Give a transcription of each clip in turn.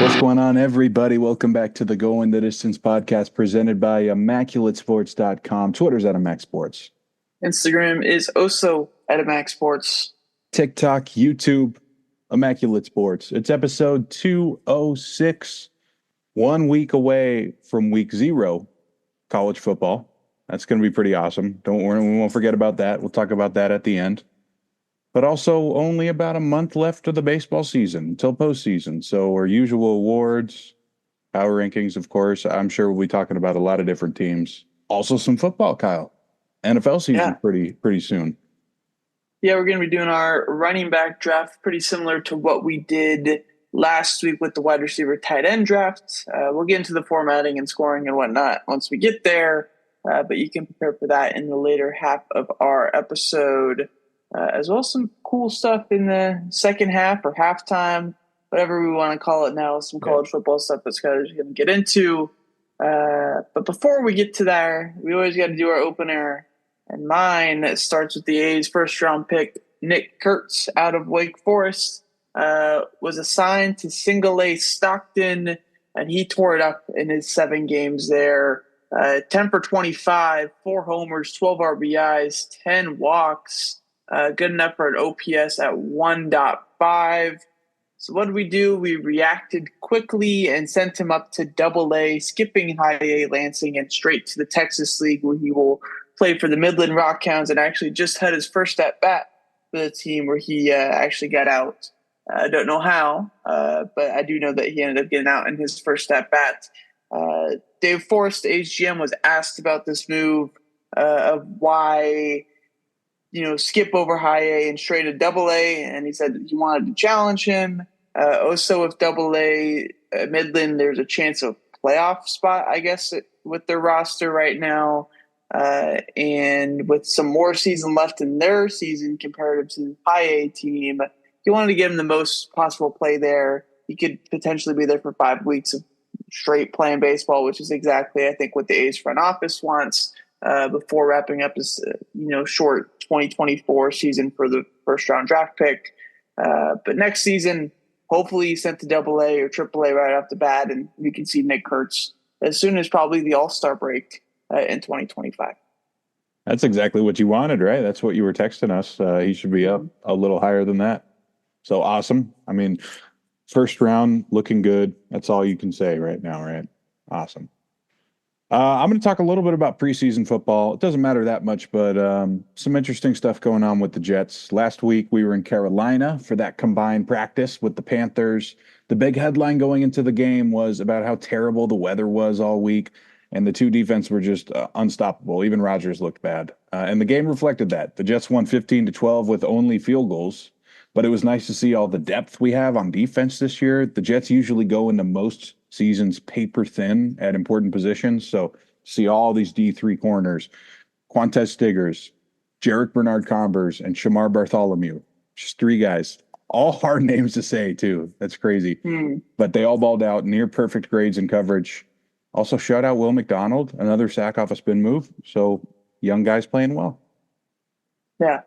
What's going on, everybody? Welcome back to the Going the Distance podcast presented by ImmaculateSports.com. Twitter's at ImacSports. Instagram is also at ImacSports. TikTok, YouTube, Immaculate Sports. It's episode 206, 1 week away from week 0, college football. That's going to be pretty awesome. Don't worry, we won't forget about that. We'll talk about that at the end. But also only about a month left of the baseball season until postseason. So our usual awards, power rankings, of course. I'm sure we'll be talking about a lot of different teams. Also some football, Kyle. NFL season pretty soon. Yeah, we're going to be doing our running back draft pretty similar to what we did last week with the wide receiver tight end draft. We'll get into the formatting and scoring and whatnot once we get there. But you can prepare for that in the later half of our episode. As well as some cool stuff in the second half or halftime, whatever we want to call it now, some college football stuff that's going to get into. But before we get to there, we always got to do our opener. And mine starts with the A's first-round pick, Nick Kurtz out of Wake Forest, was assigned to single-A Stockton, and he tore it up in his 7 games there. 10 for 25, 4 homers, 12 RBIs, 10 walks. Good enough for an OPS at 1.5. So what did we do? We reacted quickly and sent him up to Double-A, skipping High A Lansing and straight to the Texas League, where he will play for the Midland Rockhounds and actually just had his first at-bat for the team where he actually got out. I don't know how, but I do know that he ended up getting out in his first at-bat. Dave Forrest, A's GM, was asked about this move of why – skip over High A and straight to Double-A, and he said he wanted to challenge him. Also, with Double-A Midland, there's a chance of playoff spot, I guess, with their roster right now. And with some more season left in their season comparative to the High A team, he wanted to give him the most possible play there. He could potentially be there for 5 weeks of straight playing baseball, which is exactly, I think, what the A's front office wants. Before wrapping up this, short 2024 season for the first-round draft pick. But next season, hopefully he's sent to Double-A or Triple-A right off the bat, and we can see Nick Kurtz as soon as probably the All-Star break in 2025. That's exactly what you wanted, right? That's what you were texting us. He should be up a little higher than that. So awesome. I mean, first round, looking good. That's all you can say right now, right? Awesome. I'm going to talk a little bit about preseason football. It doesn't matter that much, but some interesting stuff going on with the Jets. Last week, we were in Carolina for that combined practice with the Panthers. The big headline going into the game was about how terrible the weather was all week, and the two defenses were just unstoppable. Even Rodgers looked bad. And the game reflected that. The Jets won 15-12 with only field goals, but it was nice to see all the depth we have on defense this year. The Jets usually go into most seasons paper thin at important positions. So see all these D3 corners, Quantez Stiggers, Jarek Bernard-Combers, and Shamar Bartholomew. Just 3 guys. All hard names to say, too. That's crazy. But they all balled out, near perfect grades and coverage. Also, shout out Will McDonald, another sack off a spin move. So young guys playing well. Yeah.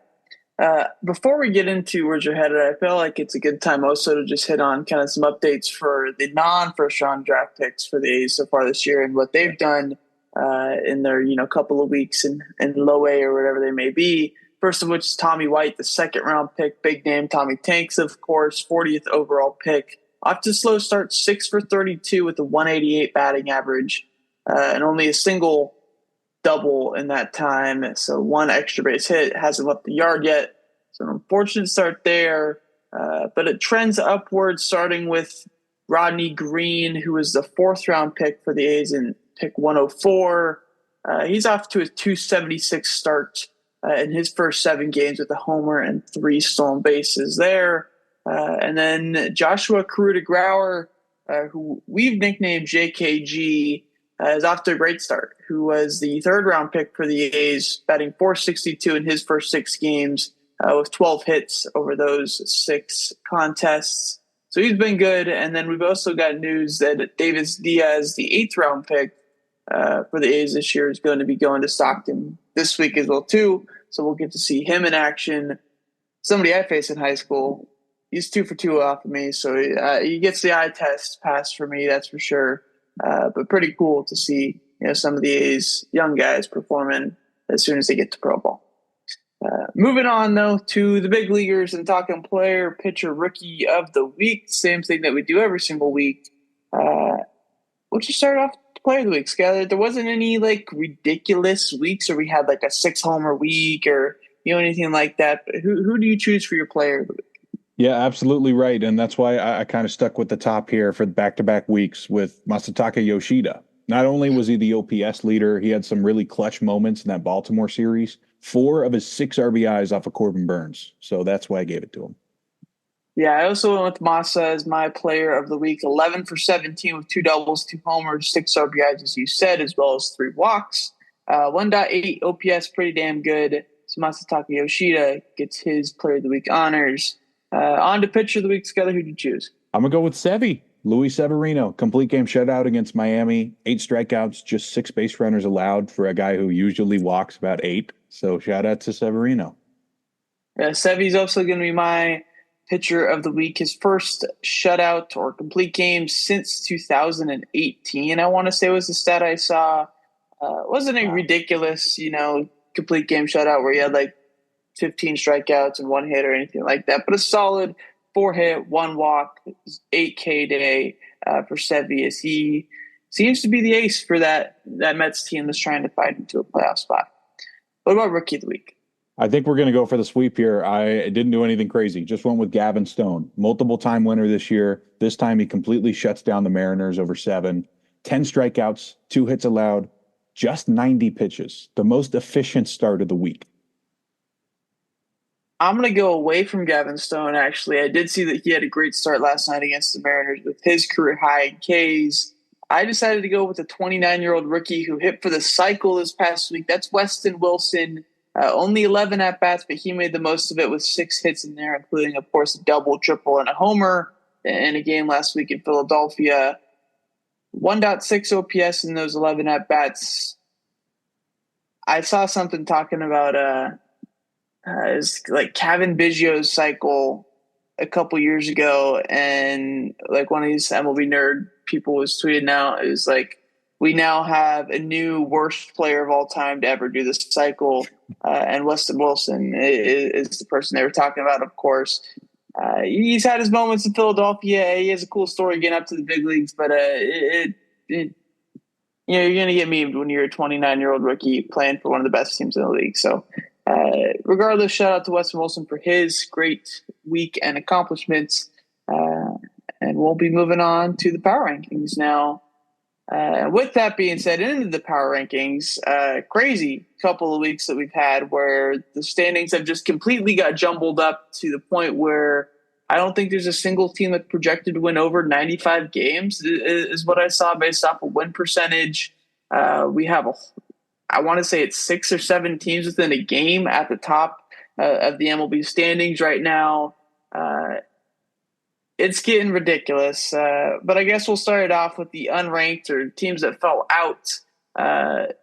Before we get into where's your headed, I feel like it's a good time also to just hit on kind of some updates for the non-first round draft picks for the A's so far this year and what they've done in their couple of weeks in low A or whatever they may be. First of which is Tommy White, the second round pick, big name. Tommy Tanks, of course, 40th overall pick. Off to a slow start, 6 for 32 with a 188 batting average and only a single double in that time. So 1 extra base hit, hasn't left the yard yet. So an unfortunate start there. But it trends upward, starting with Rodney Green, who was the 4th round pick for the A's in pick 104. He's off to a 276 start in his first 7 games with a homer and 3 stolen bases there. And then Joshua Karuta-Grauer, who we've nicknamed JKG, is off to a great start, who was the 3rd round pick for the A's, batting .462 in his first 6 games with 12 hits over those 6 contests. So he's been good. And then we've also got news that Davis Diaz, the 8th round pick for the A's this year, is going to be going to Stockton this week as well, too. So we'll get to see him in action. Somebody I faced in high school, he's 2 for 2 off of me, so he gets the eye test pass for me, that's for sure. But pretty cool to see some of these young guys performing as soon as they get to Pro Bowl. Moving on, though, to the big leaguers and talking player, pitcher, rookie of the week. Same thing that we do every single week. We'll just start off the player of the week, Skyler. There wasn't any ridiculous weeks, or we had a 6-homer week, or anything like that. But who do you choose for your player of the week? Yeah, absolutely right. And that's why I kind of stuck with the top here for back-to-back weeks with Masataka Yoshida. Not only was he the OPS leader, he had some really clutch moments in that Baltimore series. 4 of his 6 RBIs off of Corbin Burns. So that's why I gave it to him. Yeah, I also went with Masa as my player of the week. 11 for 17 with 2 doubles, 2 homers, 6 RBIs, as you said, as well as 3 walks. 1.8 OPS, pretty damn good. So Masataka Yoshida gets his player of the week honors. On to pitcher of the week, Skyler. Who'd you choose? I'm going to go with Sevy. Luis Severino, complete game shutout against Miami. 8 strikeouts, just 6 base runners allowed for a guy who usually walks about 8. So shout out to Severino. Yeah, Sevy's also going to be my pitcher of the week. His first shutout or complete game since 2018, I want to say was the stat I saw. Wasn't a ridiculous, complete game shutout where he had 15 strikeouts and 1 hit or anything like that, but a solid 4-hit, 1 walk, 8K day for Sevy, as he seems to be the ace for that Mets team that's trying to fight into a playoff spot. What about rookie of the week? I think we're going to go for the sweep here. I didn't do anything crazy. Just went with Gavin Stone. Multiple-time winner this year. This time he completely shuts down the Mariners over 7. 10 strikeouts, 2 hits allowed, just 90 pitches. The most efficient start of the week. I'm going to go away from Gavin Stone, actually. I did see that he had a great start last night against the Mariners with his career high in Ks. I decided to go with a 29-year-old rookie who hit for the cycle this past week. That's Weston Wilson. Only 11 at-bats, but he made the most of it with 6 hits in there, including, of course, a double, triple, and a homer in a game last week in Philadelphia. 1.6 OPS in those 11 at-bats. I saw something talking about is Kevin Biggio's cycle a couple years ago, and one of these MLB nerd people was tweeting out is we now have a new worst player of all time to ever do this cycle, and Weston Wilson is the person they were talking about. Of course, he's had his moments in Philadelphia. He has a cool story getting up to the big leagues, but you're going to get memed when you're a 29-year-old rookie playing for one of the best teams in the league. So regardless, shout out to Weston Wilson for his great week and accomplishments. And we'll be moving on to the power rankings now. With that being said, into the power rankings, crazy couple of weeks that we've had where the standings have just completely got jumbled up to the point where I don't think there's a single team that projected to win over 95 games is what I saw based off of win percentage. We have I want to say it's 6 or 7 teams within a game at the top of the MLB standings right now. It's getting ridiculous. But I guess we'll start it off with the unranked or teams that fell out that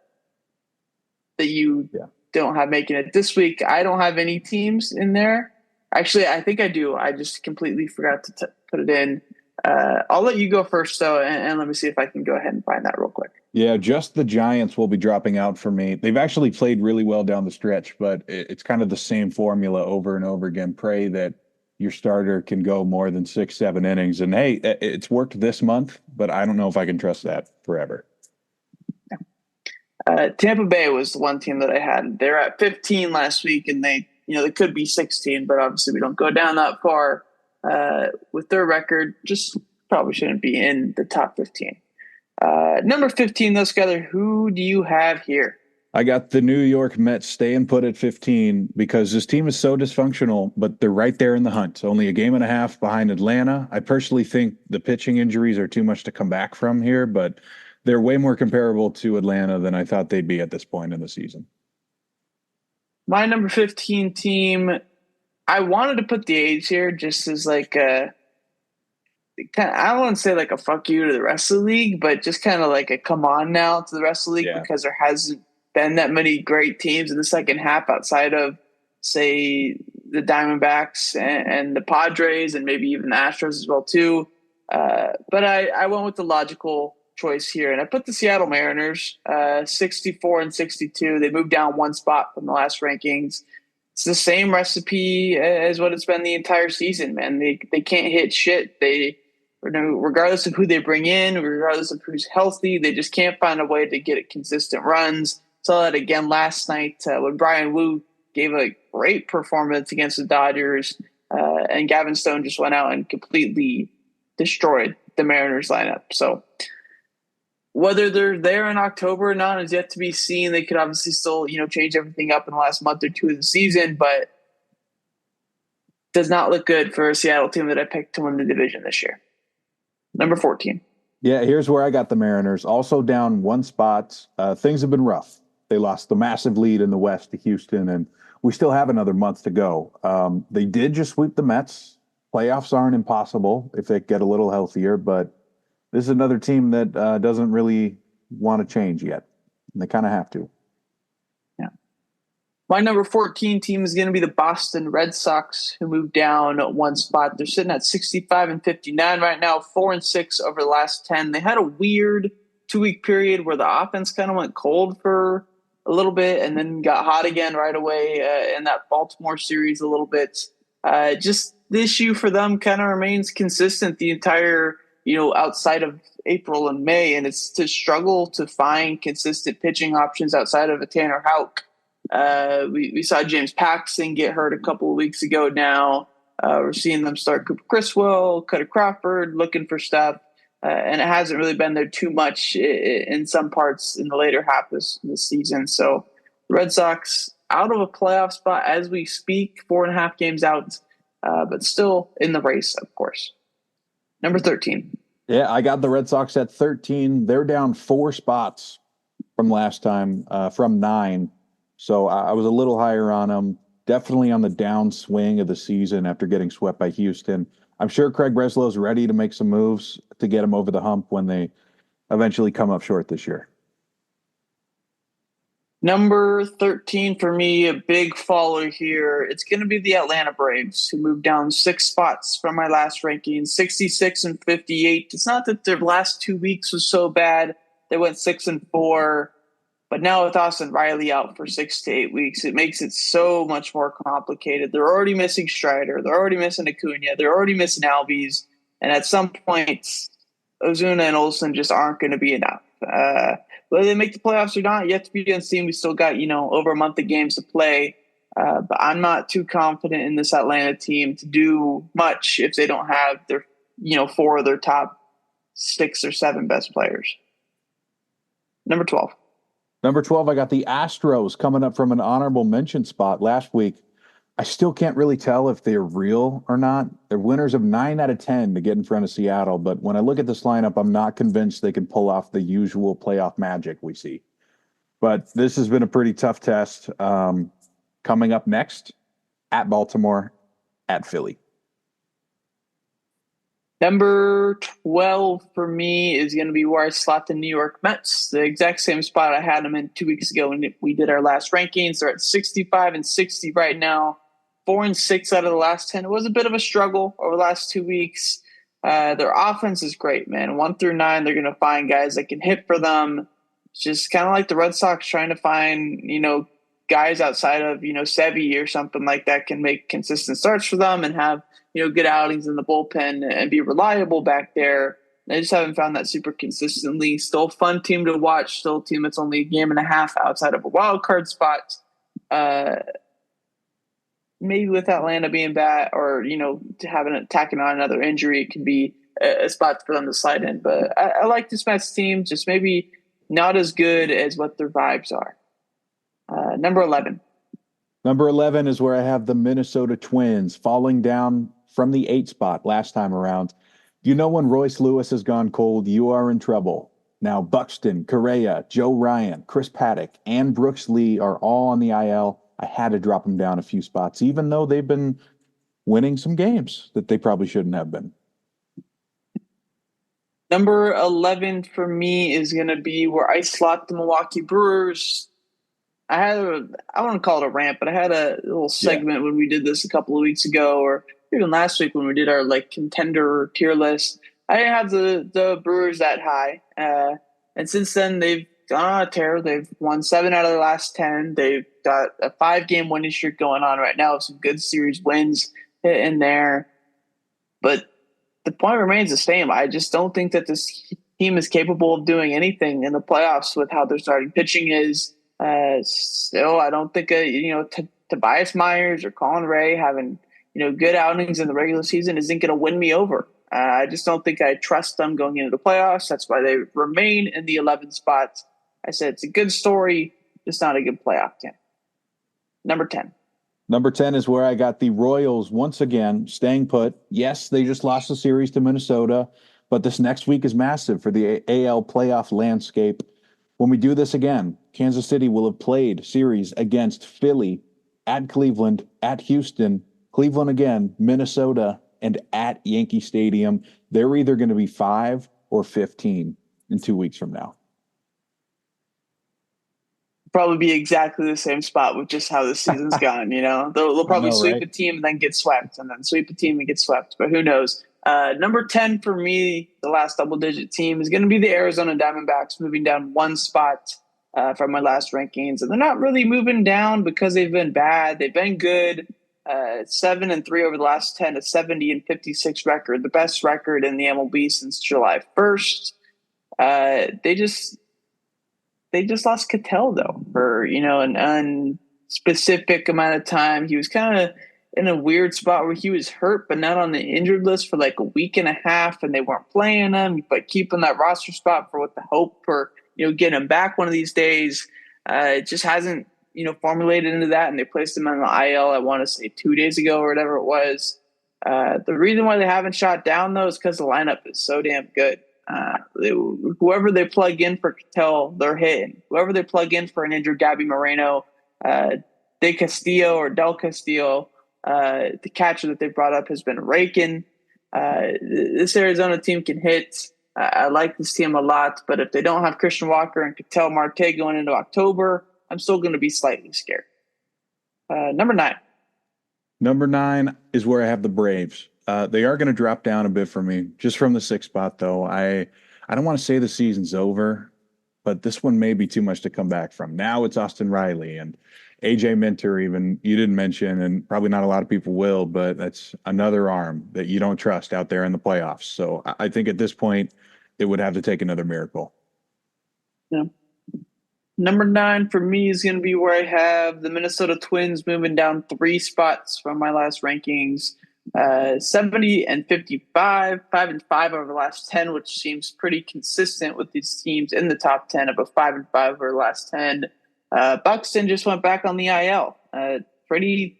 you don't have making it this week. I don't have any teams in there. Actually, I think I do. I just completely forgot to put it in. I'll let you go first, though, and let me see if I can go ahead and find that real quick. Yeah, just the Giants will be dropping out for me. They've actually played really well down the stretch, but it's kind of the same formula over and over again. Pray that your starter can go more than 6-7 innings. And, hey, it's worked this month, but I don't know if I can trust that forever. Tampa Bay was the one team that I had. They're at 15 last week, and they could be 16, but obviously we don't go down that far. With their record, just probably shouldn't be in the top 15. Number 15, though, Skyler, who do you have here? I got the New York Mets staying put at 15 because this team is so dysfunctional, but they're right there in the hunt. Only a game and a half behind Atlanta. I personally think the pitching injuries are too much to come back from here, but they're way more comparable to Atlanta than I thought they'd be at this point in the season. My number 15 team, I wanted to put the A's here just as I don't want to say a fuck you to the rest of the league, but just kind of a come on now to the rest of the league because there hasn't been that many great teams in the second half outside of say the Diamondbacks and the Padres and maybe even the Astros as well too. But I went with the logical choice here, and I put the Seattle Mariners 64 and 62. They moved down one spot from the last rankings. It's the same recipe as what it's been the entire season, man. They can't hit shit. Regardless of who they bring in, regardless of who's healthy, they just can't find a way to get consistent runs. Saw that again last night when Brian Wu gave a great performance against the Dodgers, and Gavin Stone just went out and completely destroyed the Mariners lineup. So whether they're there in October or not is yet to be seen. They could obviously still, change everything up in the last month or two of the season, but does not look good for a Seattle team that I picked to win the division this year. Number 14. Yeah, here's where I got the Mariners. Also down one spot. Things have been rough. They lost the massive lead in the West to Houston, and we still have another month to go. They did just sweep the Mets. Playoffs aren't impossible if they get a little healthier, but this is another team that doesn't really want to change yet. And they kind of have to. Yeah. My number 14 team is going to be the Boston Red Sox, who moved down one spot. They're sitting at 65 and 59 right now, 4 and 6 over the last 10. They had a weird 2-week period where the offense kind of went cold for a little bit and then got hot again right away in that Baltimore series a little bit. Just the issue for them kind of remains consistent the entire outside of April and May, and it's to struggle to find consistent pitching options outside of a Tanner Houck. We saw James Paxton get hurt a couple of weeks ago now. We're seeing them start Cooper Criswell, Cutter Crawford, looking for stuff, and it hasn't really been there too much in some parts in the later half of this season. So the Red Sox out of a playoff spot as we speak, 4.5 games out, but still in the race, of course. Number 13. Yeah, I got the Red Sox at 13. They're down 4 spots from last time, from 9. So I was a little higher on them. Definitely on the downswing of the season after getting swept by Houston. I'm sure Craig Breslow's ready to make some moves to get them over the hump when they eventually come up short this year. Number 13 for me, a big faller here. It's going to be the Atlanta Braves, who moved down 6 spots from my last ranking, 66 and 58. It's not that their last 2 weeks was so bad. They went 6 and 4. But now with Austin Riley out for 6 to 8 weeks, it makes it so much more complicated. They're already missing Strider. They're already missing Acuna. They're already missing Albies. And at some point, Ozuna and Olsen just aren't going to be enough. Whether they make the playoffs or not, yet to be unseen. We still got, over a month of games to play. But I'm not too confident in this Atlanta team to do much if they don't have their, 4 of their top 6 or 7 best players. Number 12. Number 12, I got the Astros coming up from an honorable mention spot last week. I still can't really tell if they're real or not. They're winners of 9 out of 10 to get in front of Seattle. But when I look at this lineup, I'm not convinced they can pull off the usual playoff magic we see. But this has been a pretty tough test. Coming up next, at Baltimore, at Philly. Number 12 for me is going to be where I slot the New York Mets, the exact same spot I had them in 2 weeks ago when we did our last rankings. They're at 65 and 60 right now, 4 and 6 out of the last 10. It was a bit of a struggle over the last 2 weeks. Their offense is great, man. 1 through 9, they're going to find guys that can hit for them. It's just kind of like the Red Sox trying to find, guys outside of, Sevy or something like that can make consistent starts for them and have, good outings in the bullpen and be reliable back there. I just haven't found that super consistently. Still a fun team to watch. Still a team that's only a game and a half outside of a wild card spot. Maybe with Atlanta being bad or, tacking on another injury, it can be a spot for them to slide in. But I like this Mets team, just maybe not as good as what their vibes are. Number 11. Number 11 is where I have the Minnesota Twins falling down from the 8 spot last time around. When Royce Lewis has gone cold, you are in trouble. Now Buxton, Correa, Joe Ryan, Chris Paddock, and Brooks Lee are all on the IL. I had to drop them down a few spots, even though they've been winning some games that they probably shouldn't have been. Number 11 for me is going to be where I slot the Milwaukee Brewers. I want to call it a rant, but I had a little Yeah. segment when we did this a couple of weeks ago, or even last week when we did our like contender tier list. I didn't have the Brewers that high, and since then they've gone on a tear. They've won 7 out of the last 10. They've got a 5-game winning streak going on right now with some good series wins in there. But the point remains the same. I just don't think that this team is capable of doing anything in the playoffs with how their starting pitching is. Still, I don't think Tobias Myers or Colin Ray having good outings in the regular season isn't going to win me over. I just don't think I trust them going into the playoffs. That's why they remain in the 11th spot. I said it's a good story, just not a good playoff team. Number 10. Number 10 is where I got the Royals once again staying put. Yes, they just lost the series to Minnesota, but this next week is massive for the AL playoff landscape. When we do this again, Kansas City will have played series against Philly, at Cleveland, at Houston, Cleveland again, Minnesota, and at Yankee Stadium. They're either going to be 5 or 15 in 2 weeks from now. Probably be exactly the same spot with just how the season's gone. They'll probably sweep a team and then get swept, and then sweep a team and get swept. But who knows? Number 10 for me, the last double-digit team, is going to be the Arizona Diamondbacks, moving down 1 spot from my last rankings. And they're not really moving down because they've been bad. They've been good. 7-3 over the last 10, a 70-56 record, the best record in the MLB since July 1st. They just lost Cattell though for an unspecific amount of time. He was kind of in a weird spot where he was hurt, but not on the injured list for like a week and a half, and they weren't playing him, but keeping that roster spot for what the hope for getting him back one of these days. It just hasn't formulated into that, and they placed him on the IL. I want to say 2 days ago or whatever it was. The reason why they haven't shot down though is because the lineup is so damn good. Whoever they plug in for Cattell, they're hitting. Whoever they plug in for an injured Gabby Moreno, De Castillo or Del Castillo, the catcher that they brought up has been raking. This Arizona team can hit. I like this team a lot, but if they don't have Christian Walker and Cattell Marte going into October, I'm still going to be slightly scared. Number 9. Number 9 is where I have the Braves. They are going to drop down a bit for me, just from the 6th spot, though. I don't want to say the season's over, but this one may be too much to come back from. Now it's Austin Riley and AJ Minter, even you didn't mention, and probably not a lot of people will, but that's another arm that you don't trust out there in the playoffs. So I think at this point, it would have to take another miracle. Yeah. Number 9 for me is going to be where I have the Minnesota Twins moving down 3 spots from my last rankings. 70-55, 5-5 over the last 10, which seems pretty consistent with these teams in the top 10 of a 5-5 over the last 10. Buxton just went back on the IL. Pretty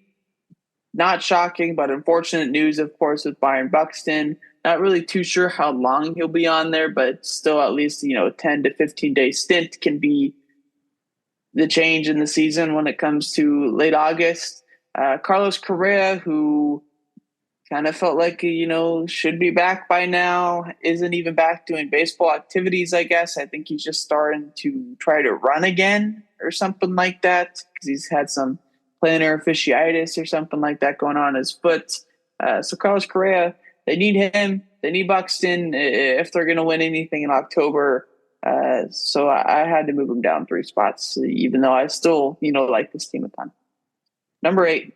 not shocking, but unfortunate news, of course, with Byron Buxton. Not really too sure how long he'll be on there, but still at least, a 10 to 15 day stint can be the change in the season when it comes to late August. Carlos Correa, who kind of felt like, should be back by now, isn't even back doing baseball activities, I guess. I think he's just starting to try to run again or something like that because he's had some plantar fasciitis or something like that going on his foot. So Carlos Correa, they need him. They need Buxton if they're going to win anything in October. So I had to move him down 3 spots, even though I still, like this team a ton. Number 8.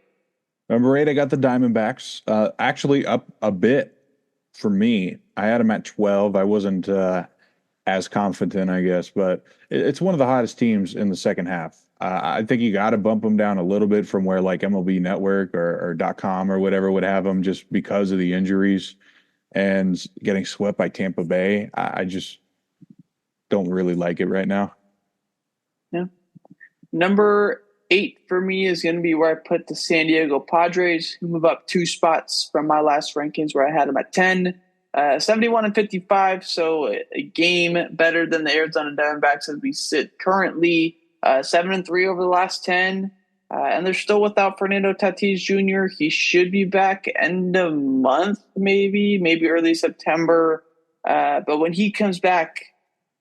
Number 8, I got the Diamondbacks. Actually up a bit for me. I had them at 12. I wasn't as confident, I guess, but it's one of the hottest teams in the second half. I think you got to bump them down a little bit from where like MLB Network or .com or whatever would have them just because of the injuries and getting swept by Tampa Bay. I just don't really like it right now. Yeah. Number 8 for me is going to be where I put the San Diego Padres, who move up 2 spots from my last rankings where I had them at 10. 71-55, so a game better than the Arizona Diamondbacks as we sit currently. 7-3 over the last 10. And they're still without Fernando Tatis Jr. He should be back end of month, maybe early September. But when he comes back,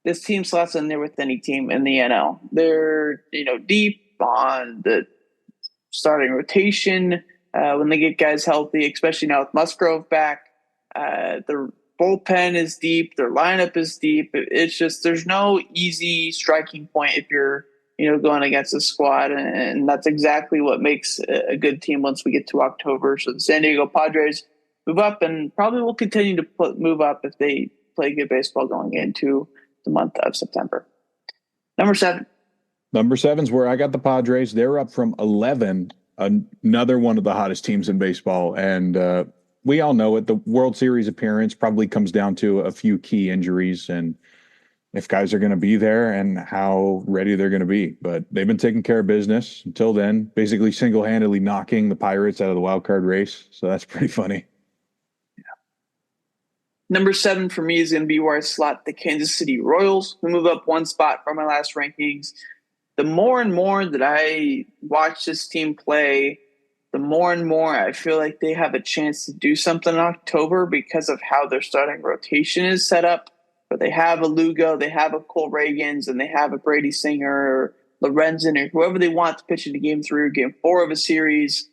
this team slots in there with any team in the NL. They're deep. deep on the starting rotation when they get guys healthy, especially now with Musgrove back. Their bullpen is deep. Their lineup is deep. It's just there's no easy striking point if you're going against a squad, and that's exactly what makes a good team once we get to October. So the San Diego Padres move up and probably will continue to move up if they play good baseball going into the month of September. Number 7. Number 7's where I got the Padres. They're up from 11, another one of the hottest teams in baseball. And we all know it. The World Series appearance probably comes down to a few key injuries and if guys are going to be there and how ready they're going to be. But they've been taking care of business until then, basically single-handedly knocking the Pirates out of the wild card race. So that's pretty funny. Number 7 for me is going to be where I slot the Kansas City Royals, who move up one spot from my last rankings. The more and more that I watch this team play, the more and more I feel like they have a chance to do something in October because of how their starting rotation is set up. But they have a Lugo, they have a Cole Reagans, and they have a Brady Singer or Lorenzen or whoever they want to pitch into Game 3 or Game 4 of a series.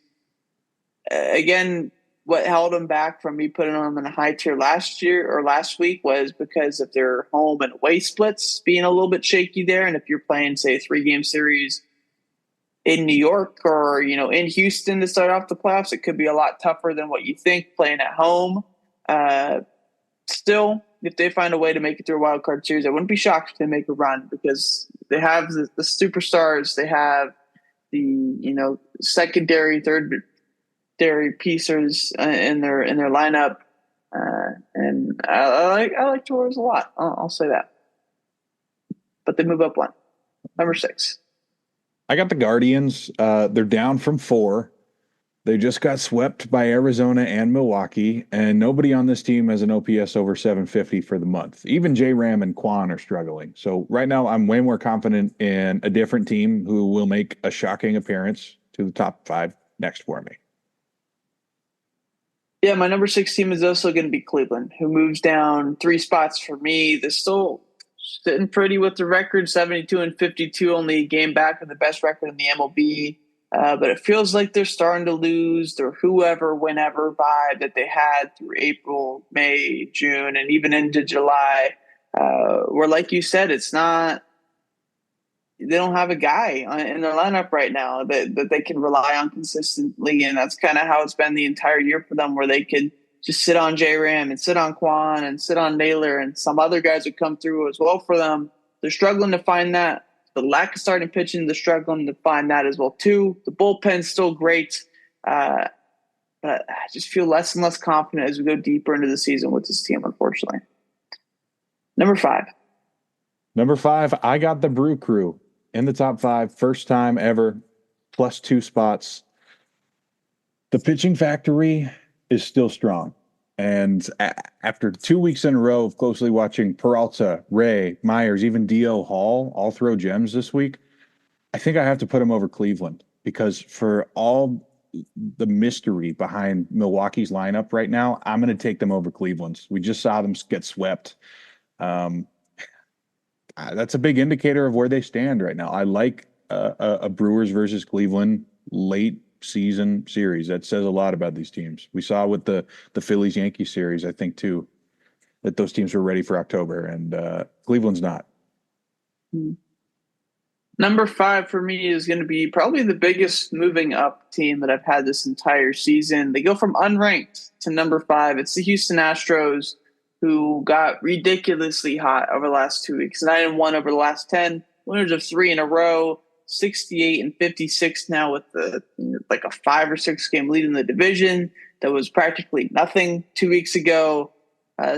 Again, what held them back from me putting them in a high tier last week was because of their home and away splits being a little bit shaky there. And if you're playing, say, a 3-game series in New York or, in Houston to start off the playoffs, it could be a lot tougher than what you think playing at home. Still, if they find a way to make it through a wild card series, I wouldn't be shocked if they make a run because they have the superstars. They have the, secondary, third pieces in their lineup, and I like the Royals a lot. I'll say that. But they move up one. Number 6. I got the Guardians. They're down from 4. They just got swept by Arizona and Milwaukee, and nobody on this team has an OPS over 750 for the month. Even J-Ram and Kwan are struggling. So right now I'm way more confident in a different team who will make a shocking appearance to the top 5 next for me. Yeah, my number 6 team is also going to be Cleveland, who moves down 3 spots for me. They're still sitting pretty with the record, 72-52, only a game back of the best record in the MLB. But it feels like they're starting to lose their whenever vibe that they had through April, May, June, and even into July. Where, like you said, it's not – they don't have a guy in their lineup right now that they can rely on consistently, and that's kind of how it's been the entire year for them, where they could just sit on J-Ram and sit on Kwan and sit on Naylor, and some other guys would come through as well for them. They're struggling to find that. The lack of starting pitching, they're struggling to find that as well too. The bullpen's still great, but I just feel less and less confident as we go deeper into the season with this team, unfortunately. Number 5. Number 5, I got the Brew Crew in the top 5, first time ever, plus 2 spots. The pitching factory is still strong. And after 2 weeks in a row of closely watching Peralta, Ray, Myers, even D.O. Hall all throw gems this week, I think I have to put him over Cleveland because for all the mystery behind Milwaukee's lineup right now, I'm going to take them over Cleveland's. We just saw them get swept. That's a big indicator of where they stand right now. I like a Brewers versus Cleveland late season series. That says a lot about these teams. We saw with the Phillies Yankees series, I think too, that those teams were ready for October, and Cleveland's not. Number 5 for me is going to be probably the biggest moving up team that I've had this entire season. They go from unranked to number 5. It's the Houston Astros, who got ridiculously hot over the last 2 weeks. 9-1 over the last 10, winners of 3 in a row. 68-56 now with a 5 or 6 game lead in the division. That was practically nothing 2 weeks ago.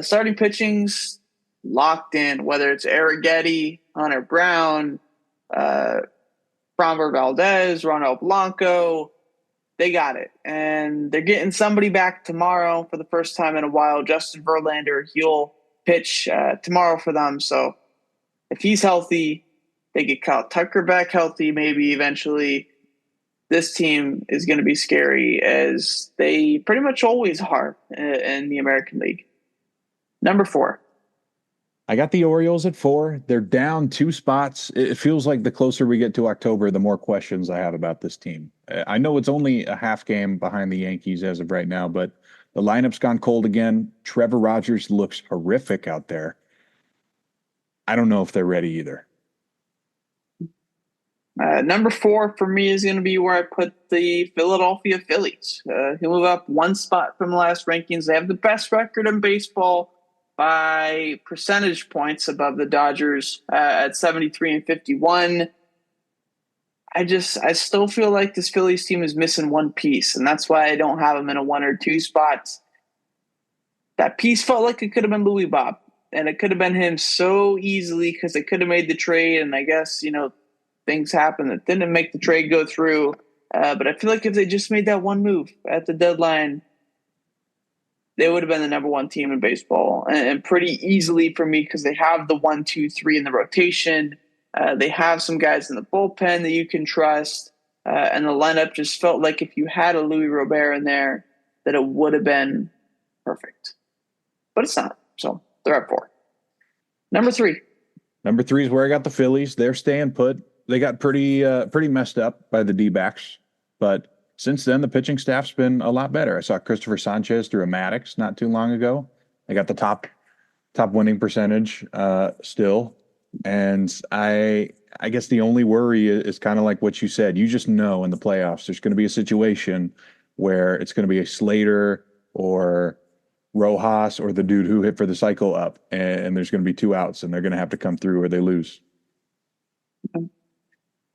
Starting pitching's locked in, whether it's Arrighetti, Hunter Brown, Framber Valdez, Ronald Blanco. They got it. And they're getting somebody back tomorrow for the first time in a while. Justin Verlander, he'll pitch tomorrow for them. So if he's healthy, they get Kyle Tucker back healthy, maybe eventually. This team is going to be scary, as they pretty much always are in the American League. Number 4. I got the Orioles at 4. They're down 2 spots. It feels like the closer we get to October, the more questions I have about this team. I know it's only a half game behind the Yankees as of right now, but the lineup's gone cold again. Trevor Rogers looks horrific out there. I don't know if they're ready either. Number 4 for me is going to be where I put the Philadelphia Phillies. He'll move up 1 spot from the last rankings. They have the best record in baseball by percentage points above the Dodgers at 73 and 51. I still feel like this Phillies team is missing one piece, and that's why I don't have them in a 1 or 2 spots. That piece felt like it could have been Louis Bob, and it could have been him so easily because they could have made the trade, and I guess, things happen that didn't make the trade go through. But I feel like if they just made that one move at the deadline, they would have been the number 1 team in baseball, and pretty easily for me because they have the 1, 2, 3 in the rotation. They have some guys in the bullpen that you can trust, and the lineup just felt like if you had a Louis Robert in there, that it would have been perfect. But it's not, so they're at 4. Number 3. Number 3 is where I got the Phillies. They're staying put. They got pretty messed up by the D-backs, but since then the pitching staff's been a lot better. I saw Christopher Sanchez through a Maddox not too long ago. They got the top winning percentage still, and I guess the only worry is kind of like what you said. You just know in the playoffs there's going to be a situation where it's going to be a Slater or Rojas or the dude who hit for the cycle up, and there's going to be 2 outs, and they're going to have to come through or they lose.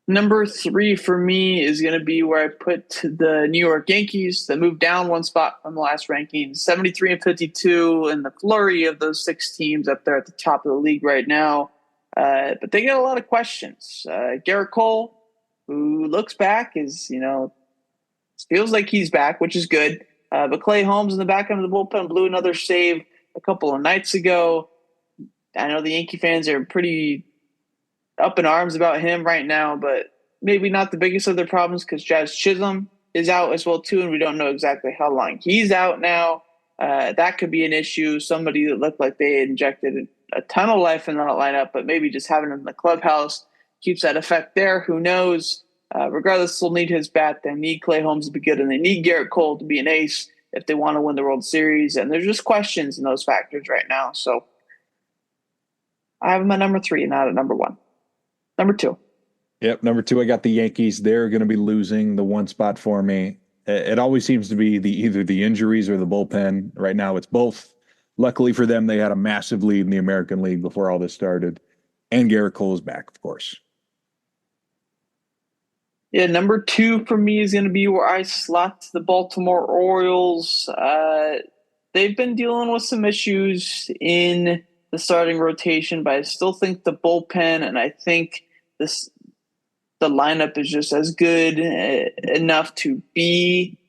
Number 3 for me is going to be where I put the New York Yankees that moved down 1 spot from the last ranking, 73 and 52, and the flurry of those 6 teams up there at the top of the league right now. But they get a lot of questions. Garrett Cole, who looks back, feels like he's back, which is good. But Clay Holmes in the back end of the bullpen blew another save a couple of nights ago. I know the Yankee fans are pretty up in arms about him right now, but maybe not the biggest of their problems because Jazz Chisholm is out as well too, and we don't know exactly how long he's out now. That could be an issue. Somebody that looked like they injected a ton of life in that lineup, but maybe just having him in the clubhouse keeps that effect there. Who knows? Regardless, they'll need his bat. They need Clay Holmes to be good, and they need Garrett Cole to be an ace if they want to win the World Series. And there's just questions in those factors right now. So I have him at number 3, not at number 1. Number 2. Yep, number 2, I got the Yankees. They're going to be losing the 1 spot for me. It always seems to be either the injuries or the bullpen. Right now, it's both. Luckily for them, they had a massive lead in the American League before all this started. And Garrett Cole is back, of course. Yeah, number 2 for me is going to be where I slot the Baltimore Orioles. They've been dealing with some issues in the starting rotation, but I still think the bullpen and I think the lineup is just as good enough to be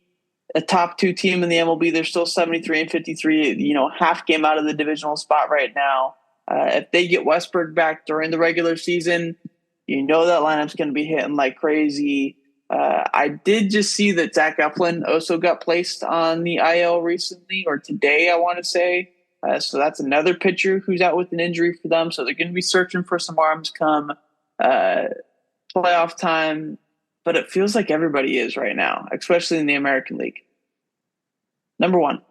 a top 2 team in the MLB. They're still 73 and 53, half game out of the divisional spot right now. If they get Westberg back during the regular season, that lineup's going to be hitting like crazy. I did just see that Zach Eflin also got placed on the IL recently, or today, I want to say. So that's another pitcher who's out with an injury for them. So they're going to be searching for some arms come playoff time. But it feels like everybody is right now, especially in the American League. Number 1.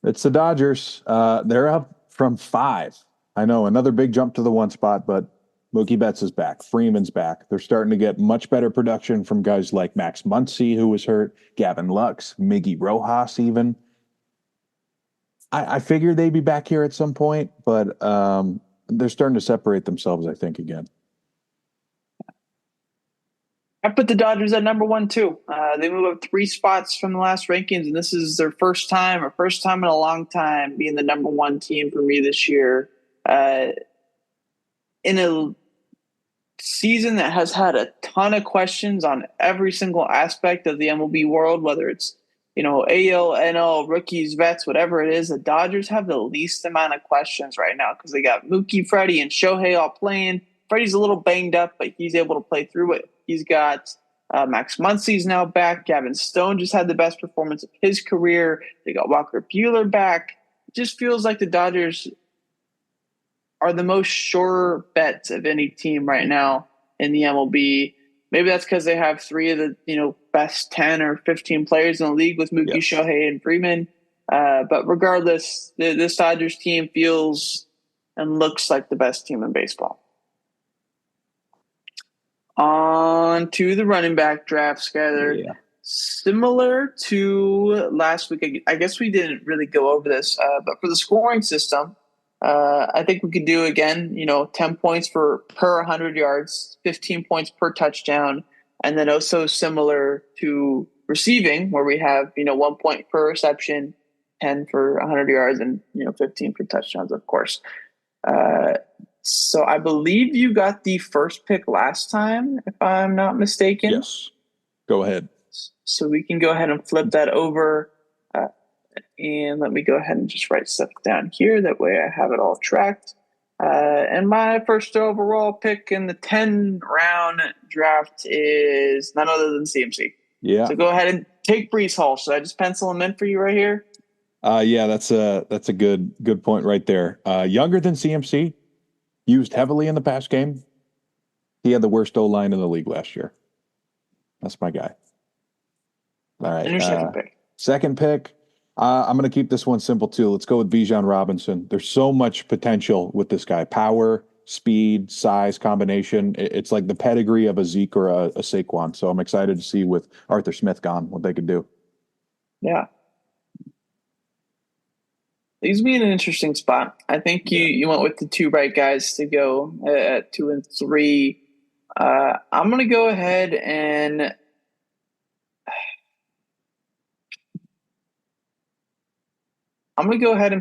It's the Dodgers. They're up from 5. I know, another big jump to the 1 spot, but Mookie Betts is back. Freeman's back. They're starting to get much better production from guys like Max Muncy, who was hurt, Gavin Lux, Miggy Rojas even. I figured they'd be back here at some point, but they're starting to separate themselves, I think, again. I put the Dodgers at number 1 too. They move up 3 spots from the last rankings, and this is their first time in a long time being the number 1 team for me this year. In a season that has had a ton of questions on every single aspect of the MLB world, whether it's AL, NL, rookies, vets, whatever it is, the Dodgers have the least amount of questions right now because they got Mookie, Freddie, and Shohei all playing. Freddie's a little banged up, but he's able to play through it. He's got Max Muncy's now back. Gavin Stone just had the best performance of his career. They got Walker Buehler back. It just feels like the Dodgers are the most sure bets of any team right now in the MLB. Maybe that's because they have three of the best 10 or 15 players in the league with Mookie, Yes. Shohei, and Freeman. But regardless, this Dodgers team feels and looks like the best team in baseball. On to the running back draft, Skyler. Yeah. Similar to last week, I guess we didn't really go over this, but for the scoring system, I think we could do again, 10 points per 100 yards, 15 points per touchdown, and then also similar to receiving, where we have, 1 point per reception, 10 for 100 yards, and, 15 for touchdowns, of course. So I believe you got the first pick last time, if I'm not mistaken. Yes. Go ahead. So we can go ahead and flip that over. And let me go ahead and just write stuff down here. That way I have it all tracked. And my first overall pick in the 10-round draft is none other than CMC. Yeah. So go ahead and take Breece Hall. Should I just pencil him in for you right here? Yeah, that's a good point right there. Younger than CMC, used heavily in the pass game. He had the worst O-line in the league last year. That's my guy. All right. And your second pick. Second pick. I'm going to keep this one simple too. Let's go with Bijan Robinson. There's so much potential with this guy. Power, speed, size combination. It's like the pedigree of a Zeke or a Saquon. So I'm excited to see with Arthur Smith gone what they could do. Yeah. Leaves me in an interesting spot. I think you went with the two right guys to go at 2 and 3. I'm going to go ahead and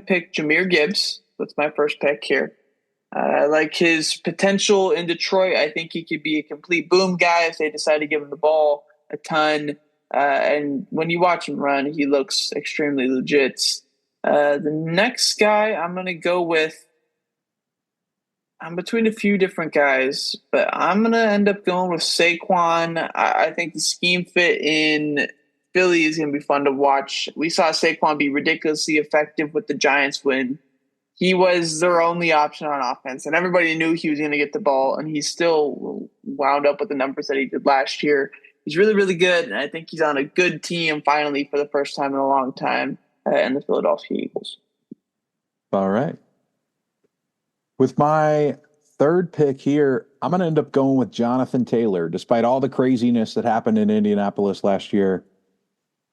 pick Jahmyr Gibbs. That's my first pick here. I like his potential in Detroit. I think he could be a complete boom guy if they decide to give him the ball a ton. And when you watch him run, he looks extremely legit. The next guy I'm going to go with, I'm between a few different guys, but I'm going to end up going with Saquon. I think the scheme fit in Philly is going to be fun to watch. We saw Saquon be ridiculously effective with the Giants when he was their only option on offense, and everybody knew he was going to get the ball, and he still wound up with the numbers that he did last year. He's really, really good, and I think he's on a good team finally for the first time in a long time, and the Philadelphia Eagles. All right. With my third pick here, I'm going to end up going with Jonathan Taylor. Despite all the craziness that happened in Indianapolis last year,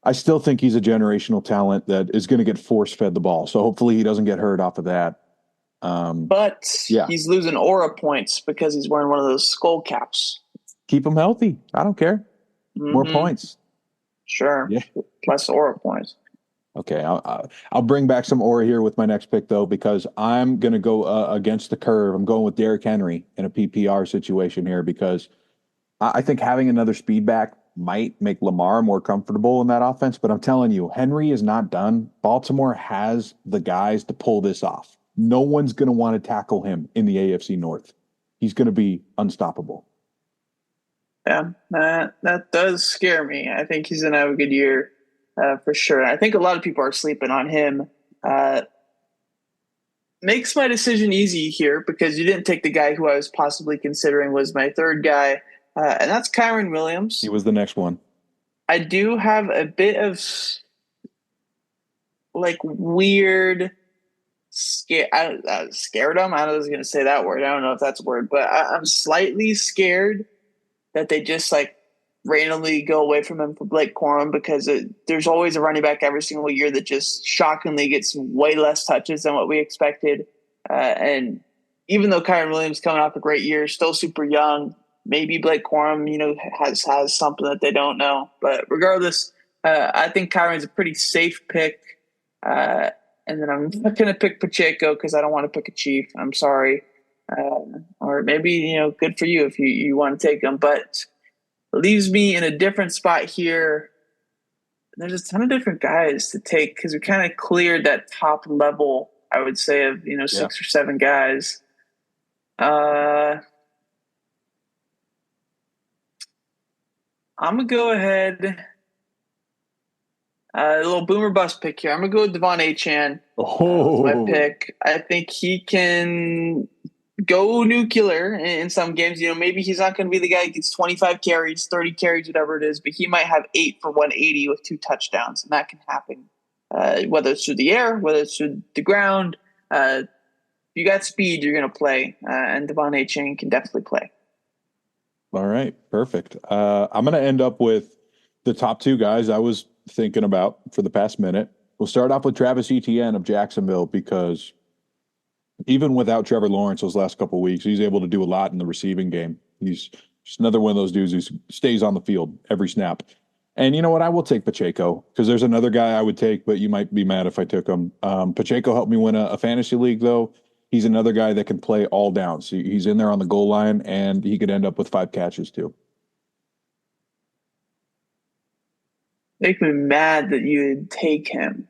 I still think he's a generational talent that is going to get force-fed the ball. So hopefully he doesn't get hurt off of that. But he's losing aura points because he's wearing one of those skull caps. Keep him healthy. I don't care. More points. Sure. Yeah. Plus aura points. Okay, I'll bring back some aura here with my next pick, though, because I'm going to go against the curve. I'm going with Derrick Henry in a PPR situation here because I think having another speed back might make Lamar more comfortable in that offense. But I'm telling you, Henry is not done. Baltimore has the guys to pull this off. No one's going to want to tackle him in the AFC North. He's going to be unstoppable. Yeah, that does scare me. I think he's going to have a good year. For sure. I think a lot of people are sleeping on him. Makes my decision easy here because you didn't take the guy who I was possibly considering was my third guy, and that's Kyren Williams. He was the next one. I do have a bit of weird scaredom. I don't know if I was going to say that word. I don't know if that's a word, but I'm slightly scared that they just randomly go away from him for Blake Corum because there's always a running back every single year that just shockingly gets way less touches than what we expected. And even though Kyren Williams coming off a great year, still super young, maybe Blake Corum, has something that they don't know. But regardless, I think Kyron's a pretty safe pick. And then I'm not going to pick Pacheco because I don't want to pick a Chief. I'm sorry. Or maybe, good for you if you want to take him. But leaves me in a different spot here. There's a ton of different guys to take because we kind of cleared that top level, I would say, of 6 or 7 guys. I'm gonna go ahead. A little boomer bust pick here. I'm gonna go with Devon Achane. Oh, my pick. I think he can go nuclear in some games. Maybe he's not going to be the guy who gets 25 carries, 30 carries, whatever it is, but he might have 8 for 180 with 2 touchdowns, and that can happen. Whether it's through the air, whether it's through the ground, if you got speed, you're going to play, and Devon Achane can definitely play. All right, perfect. I'm going to end up with the top 2 guys I was thinking about for the past minute. We'll start off with Travis Etienne of Jacksonville, because even without Trevor Lawrence those last couple of weeks, he's able to do a lot in the receiving game. He's just another one of those dudes who stays on the field every snap. And you know what? I will take Pacheco, because there's another guy I would take, but you might be mad if I took him. Pacheco helped me win a fantasy league, though. He's another guy that can play all down. So he's in there on the goal line, and he could end up with 5 catches, too. Make me mad that you would take him.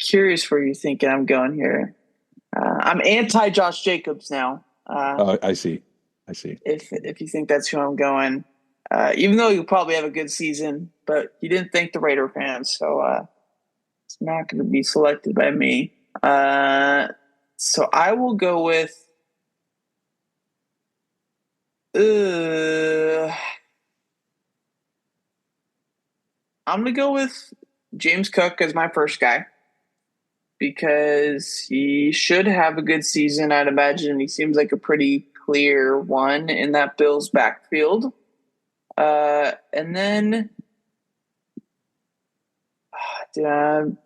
Curious where you're thinking I'm going here. I'm anti Josh Jacobs now. I see. If you think that's who I'm going, even though you'll probably have a good season, but you didn't thank the Raider fans, so it's not going to be selected by me. So I will go with. I'm going to go with James Cook as my first guy, because he should have a good season, I'd imagine. He seems like a pretty clear one in that Bills backfield. And then, dude, I'm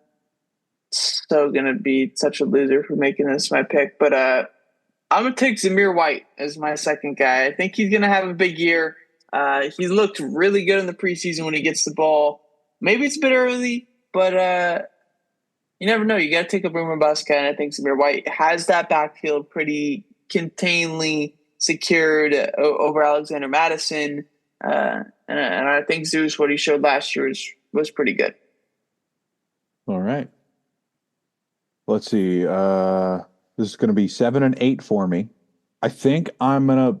so going to be such a loser for making this my pick. But I'm going to take Zamir White as my second guy. I think he's going to have a big year. He looked really good in the preseason when he gets the ball. Maybe it's a bit early, but you never know. You got to take a boomer bust guy, and I think Zamir White has that backfield pretty containedly secured over Alexander Madison. And I think Zeus, what he showed last year, was pretty good. All right. Let's see. This is going to be 7 and 8 for me. I think I'm going to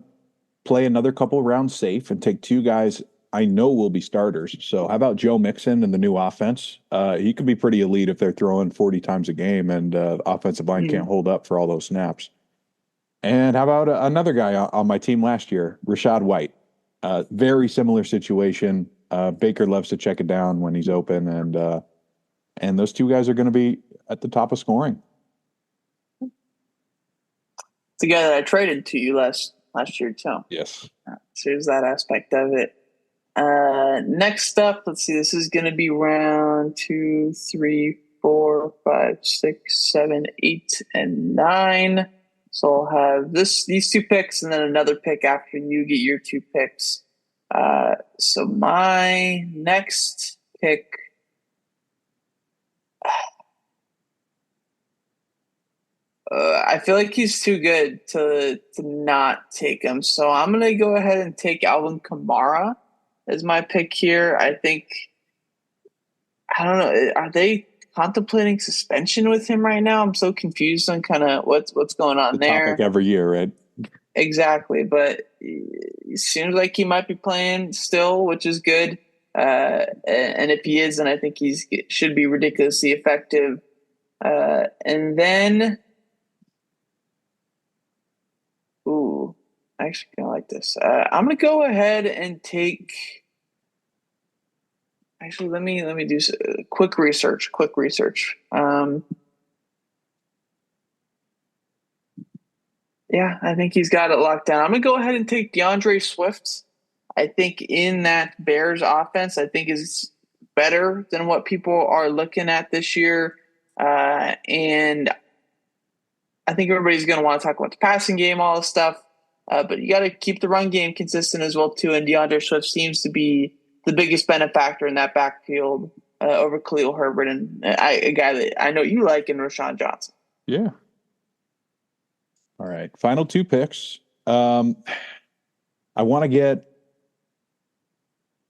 play another couple rounds safe and take 2 guys I know will be starters. So how about Joe Mixon and the new offense? He could be pretty elite if they're throwing 40 times a game, and the offensive line can't hold up for all those snaps. And how about another guy on my team last year, Rachaad White? Very similar situation. Baker loves to check it down when he's open, and those 2 guys are going to be at the top of scoring. It's the guy that I traded to you last year too. Yes. So there's that aspect of it. Next up, let's see. This is going to be round 2, 3, 4, 5, 6, 7, 8, and 9. So I'll have these 2 picks, and then another pick after you get your 2 picks. So my next pick. I feel like he's too good to not take him. So I'm going to go ahead and take Alvin Kamara as my pick here. I think, I don't know, are they contemplating suspension with him right now? I'm so confused on kind of what's going on there. Topic every year, right? Exactly, but it seems like he might be playing still, which is good. And if he is, then I think should be ridiculously effective. And then, I actually kind of like this. I'm gonna go ahead and take. Actually, let me do quick research. Yeah, I think he's got it locked down. I'm gonna go ahead and take DeAndre Swift. I think in that Bears offense, I think is better than what people are looking at this year, and I think everybody's going to want to talk about the passing game, all this stuff. But you got to keep the run game consistent as well, too. And DeAndre Swift seems to be the biggest benefactor in that backfield over Khalil Herbert and a guy that I know you like in Rashawn Johnson. Yeah. All right. Final 2 picks. I want to get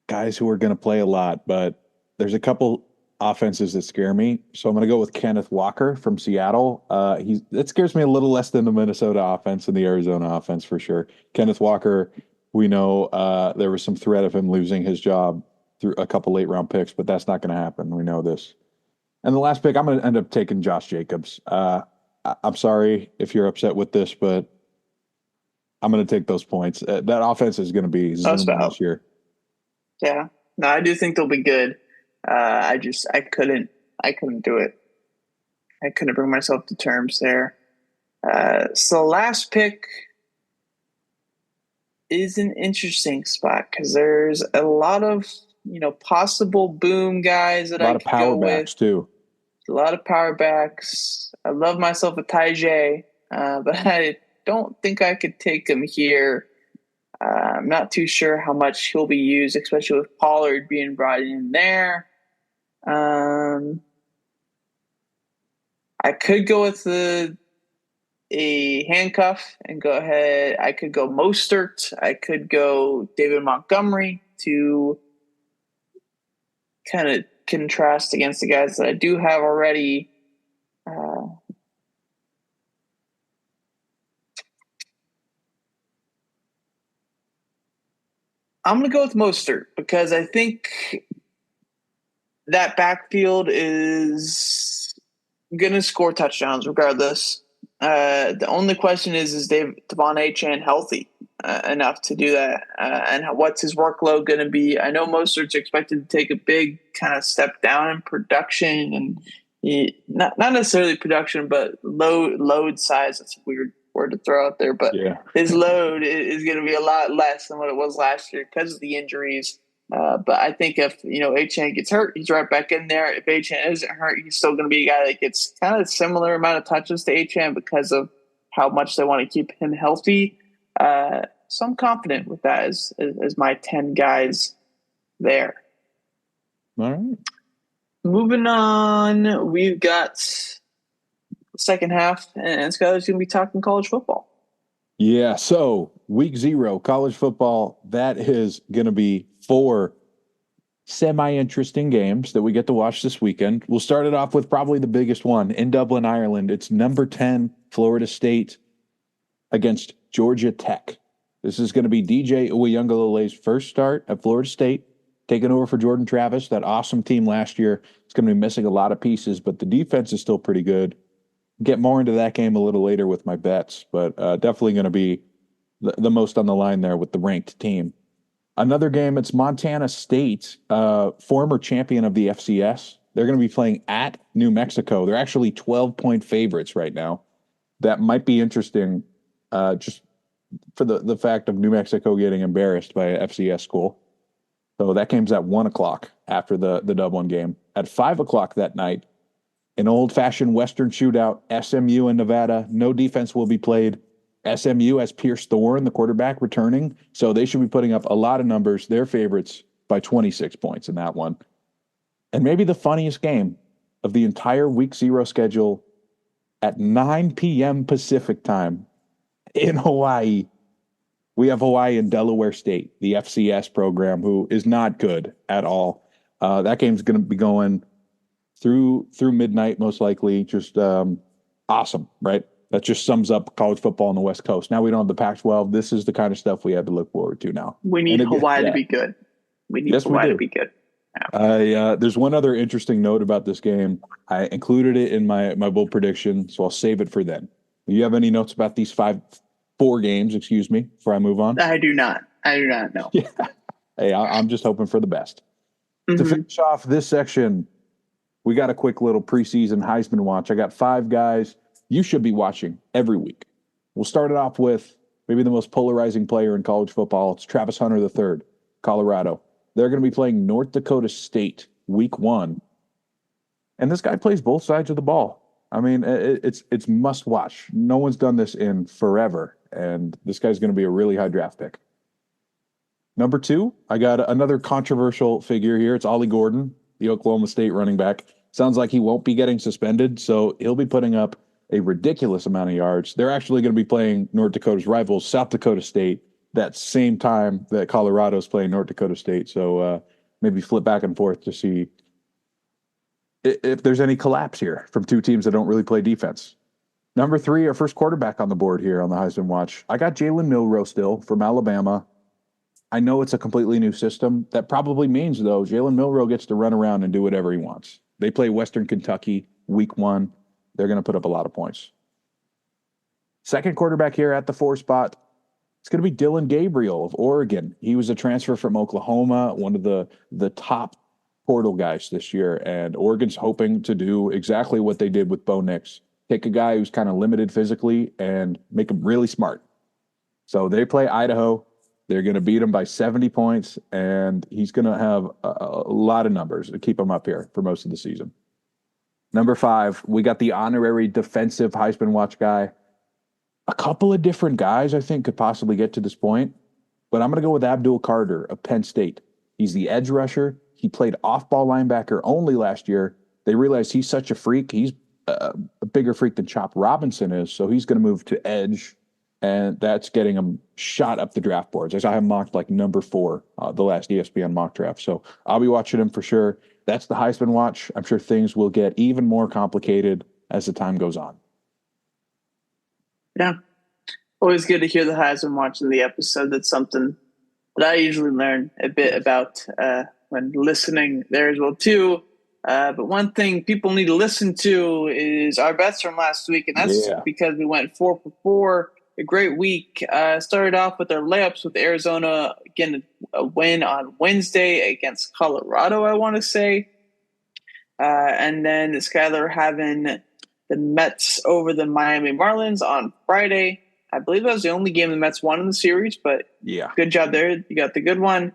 guys who are going to play a lot, but there's a couple offenses that scare me. So I'm going to go with Kenneth Walker from Seattle. That scares me a little less than the Minnesota offense and the Arizona offense for sure. Kenneth Walker, we know there was some threat of him losing his job through a couple late round picks, but that's not going to happen. We know this. And the last pick, I'm going to end up taking Josh Jacobs. I'm sorry if you're upset with this, but I'm going to take those points. That offense is going to be That's zooming about. this year. Yeah. No, I do think they'll be good. I couldn't do it. I couldn't bring myself to terms there. So last pick is an interesting spot because there's a lot of possible boom guys that A I lot of could go power with. backs too. A lot of power backs. I love myself a Ty J, but I don't think I could take him here. I'm not too sure how much he'll be used, especially with Pollard being brought in there. I could go with a handcuff and go ahead. I could go Mostert. I could go David Montgomery to kind of contrast against the guys that I do have already. I'm going to go with Mostert because I think that backfield is going to score touchdowns regardless. The only question is Devon Achane healthy enough to do that? And what's his workload going to be? I know Mostert's expected to take a big kind of step down in production and not necessarily production, but load size. That's a weird word to throw out there, but Yeah. his load is going to be a lot less than what it was last year because of the injuries. But I think if Achane gets hurt, he's right back in there. If Achane isn't hurt, he's still going to be a guy that gets kind of similar amount of touches to Achane because of how much they want to keep him healthy. So I'm confident with that as my 10 guys there. All right. Moving on, we've got the second half, and Skylar's going to be talking college football. Yeah. So week 0, college football, that is going to be 4 semi-interesting games that we get to watch this weekend. We'll start it off with probably the biggest one in Dublin, Ireland. It's number 10, Florida State against Georgia Tech. This is going to be DJ Uyunglele's first start at Florida State, taking over for Jordan Travis, that awesome team last year. It's going to be missing a lot of pieces, but the defense is still pretty good. Get more into that game a little later with my bets, but definitely going to be the most on the line there with the ranked team. Another game, it's Montana State, former champion of the FCS. They're going to be playing at New Mexico. They're actually 12-point favorites right now. That might be interesting just for the fact of New Mexico getting embarrassed by a FCS school. So that game's at 1 o'clock after the Dublin game. At 5 o'clock that night, an old-fashioned Western shootout, SMU and Nevada. No defense will be played. SMU has Pierce Thorne, the quarterback, returning. So they should be putting up a lot of numbers. They're favorites by 26 points in that one. And maybe the funniest game of the entire week 0 schedule at 9 p.m. Pacific time in Hawaii. We have Hawaii and Delaware State, the FCS program, who is not good at all. That game's going to be going through midnight, most likely. Just awesome, right? That just sums up college football on the West Coast. Now we don't have the Pac-12. This is the kind of stuff we have to look forward to now. We need Hawaii to be good. We need Hawaii to be good. Yeah. There's one other interesting note about this game. I included it in my bold prediction, so I'll save it for then. Do you have any notes about these 4 games, before I move on? I do not know. Yeah. Hey, I'm just hoping for the best. Mm-hmm. To finish off this section, we got a quick little preseason Heisman watch. I got 5 guys you should be watching every week. We'll start it off with maybe the most polarizing player in college football. It's Travis Hunter III, Colorado. They're going to be playing North Dakota State week 1. And this guy plays both sides of the ball. I mean, it's must watch. No one's done this in forever. And this guy's going to be a really high draft pick. Number 2, I got another controversial figure here. It's Ollie Gordon, the Oklahoma State running back. Sounds like he won't be getting suspended, so he'll be putting up a ridiculous amount of yards. They're actually going to be playing North Dakota's rivals, South Dakota State, that same time that Colorado's playing North Dakota State. So maybe flip back and forth to see if there's any collapse here from 2 teams that don't really play defense. Number 3, our first quarterback on the board here on the Heisman Watch. I got Jalen Milroe still from Alabama. I know it's a completely new system. That probably means, though, Jalen Milroe gets to run around and do whatever he wants. They play Western Kentucky week 1. They're going to put up a lot of points. Second quarterback here at the 4 spot, it's going to be Dylan Gabriel of Oregon. He was a transfer from Oklahoma, one of the top portal guys this year, and Oregon's hoping to do exactly what they did with Bo Nix. Take a guy who's kind of limited physically and make him really smart. So they play Idaho. They're going to beat him by 70 points, and he's going to have a lot of numbers to keep him up here for most of the season. Number 5, we got the honorary defensive Heisman Watch guy. A couple of different guys, I think, could possibly get to this point, but I'm going to go with Abdul Carter of Penn State. He's the edge rusher. He played off-ball linebacker only last year. They realized he's such a freak. He's a bigger freak than Chop Robinson is, so he's going to move to edge, and that's getting him shot up the draft boards. I saw him mocked like number 4, the last ESPN mock draft, so I'll be watching him for sure. That's the Heisman Watch. I'm sure things will get even more complicated as the time goes on. Yeah. Always good to hear the Heisman Watch in the episode. That's something that I usually learn a bit about when listening there as well, too. But one thing people need to listen to is our bets from last week, and that's because we went 4 for 4. A great week. Started off with our layups with Arizona. Again, a win on Wednesday against Colorado, I want to say. And then Skylar having the Mets over the Miami Marlins on Friday. I believe that was the only game the Mets won in the series, but good job there. You got the good one.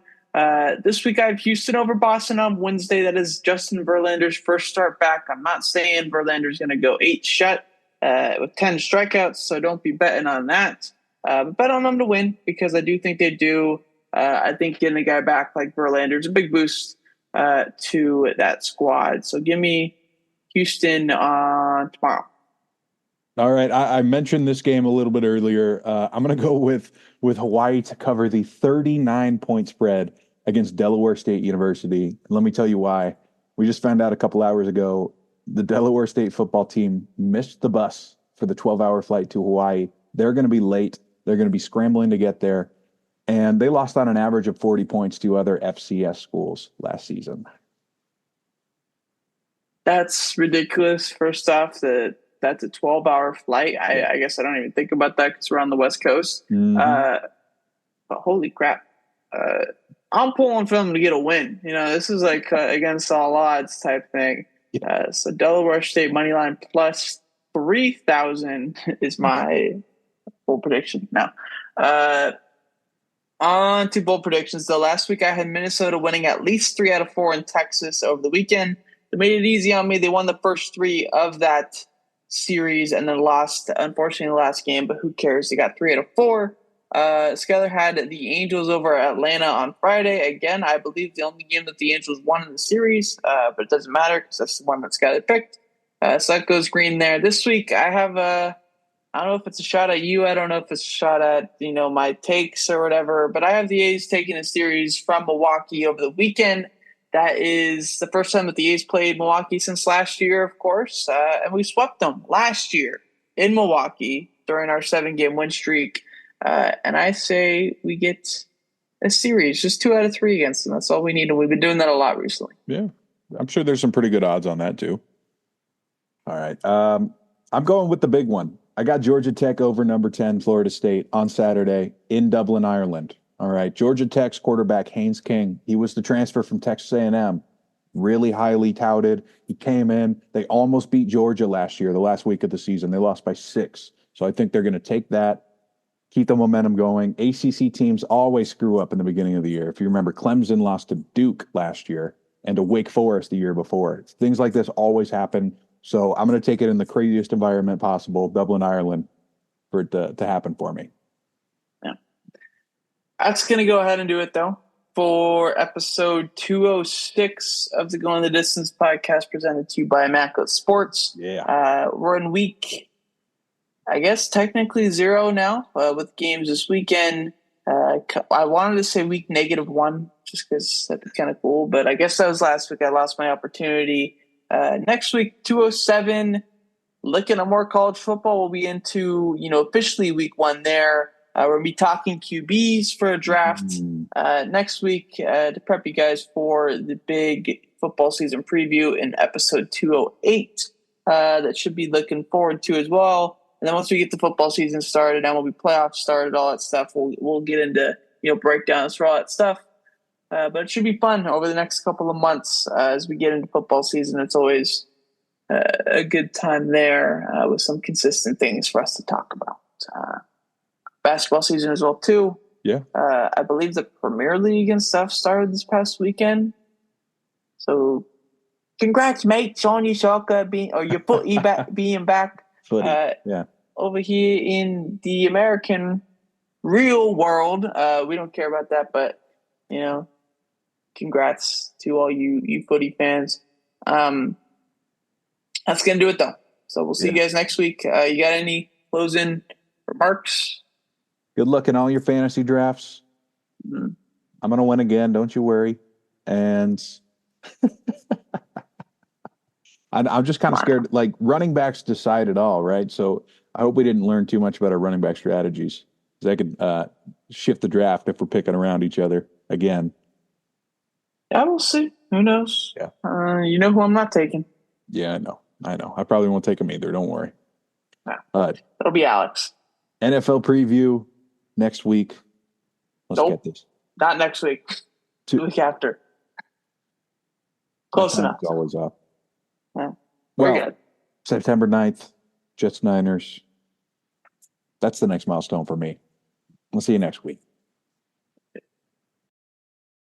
This week I have Houston over Boston on Wednesday. That is Justin Verlander's first start back. I'm not saying Verlander's going to go 8 shut with 10 strikeouts, so don't be betting on that. Bet on them to win because I do think they do. I think getting a guy back like Verlander is a big boost to that squad. So give me Houston on tomorrow. All right. I mentioned this game a little bit earlier. I'm going to go with Hawaii to cover the 39-point spread against Delaware State University. Let me tell you why. We just found out a couple hours ago the Delaware State football team missed the bus for the 12-hour flight to Hawaii. They're going to be late. They're going to be scrambling to get there. And they lost on an average of 40 points to other FCS schools last season. That's ridiculous. First off, that's a 12-hour flight. I guess I don't even think about that because we're on the West Coast. Mm-hmm. But holy crap. I'm pulling for them to get a win. This is like against all odds type thing. Yeah. So Delaware State money line plus 3,000 is my bold prediction. Now, on to bold predictions. Though last week I had Minnesota winning at least 3 out of 4 in Texas over the weekend. They made it easy on me. They won the first 3 of that series and then lost, unfortunately, the last game. But who cares? They got 3 out of 4. Skyler had the Angels over Atlanta on Friday. Again, I believe the only game that the Angels won in the series, but it doesn't matter because that's the one that Skyler picked. So that goes green there. This week, I have I don't know if it's a shot at you. I don't know if it's a shot at my takes or whatever. But I have the A's taking a series from Milwaukee over the weekend. That is the first time that the A's played Milwaukee since last year, of course, and we swept them last year in Milwaukee during our 7-game win streak. And I say we get a series, just 2 out of 3 against them. That's all we need, and we've been doing that a lot recently. Yeah, I'm sure there's some pretty good odds on that too. All right, I'm going with the big one. I got Georgia Tech over number 10, Florida State on Saturday in Dublin, Ireland. All right, Georgia Tech's quarterback Haynes King. He was the transfer from Texas A&M, really highly touted. He came in. They almost beat Georgia last year, the last week of the season. They lost by 6. So I think they're going to take that. Keep the momentum going. ACC teams always screw up in the beginning of the year. If you remember, Clemson lost to Duke last year and to Wake Forest the year before. Things like this always happen. So I'm going to take it in the craziest environment possible, Dublin, Ireland, for it to happen for me. Yeah. That's going to go ahead and do it, though, for episode 206 of the Going the Distance podcast presented to you by Immaculate Sports. Yeah. We're in week, I guess, technically 0 now with games this weekend. I wanted to say week -1 just because that'd be kind of cool, but I guess that was last week. I lost my opportunity. Next week, 207, looking at more college football. We'll be into, officially week 1 there. We're going to be talking QBs for a draft next week to prep you guys for the big football season preview in episode 208 that should be looking forward to as well. then once we get the football season started, MLB playoffs started, all that stuff, we'll get into breakdowns for all that stuff. But it should be fun over the next couple of months as we get into football season. It's always a good time there with some consistent things for us to talk about. Basketball season as well too. Yeah. I believe the Premier League and stuff started this past weekend. So congrats, mates, on your soccer your footy being back. Footy. Yeah. Over here in the American real world. We don't care about that, but congrats to all you footy fans. That's gonna do it though. So we'll see you guys next week. You got any closing remarks? Good luck in all your fantasy drafts. Mm-hmm. I'm gonna win again, don't you worry. And I'm just kind of scared. Like, running backs decide it all, right? So I hope we didn't learn too much about our running back strategies, because I could shift the draft if we're picking around each other again. Yeah, we'll see. Who knows? Yeah. You know who I'm not taking. Yeah, I know. I probably won't take him either. Don't worry. No. It'll be Alex. NFL preview next week. Let's get this. Not next week. 2 week after. Close enough. It's always off. Yeah. We're good. September 9th, Jets Niners. That's the next milestone for me. We'll see you next week.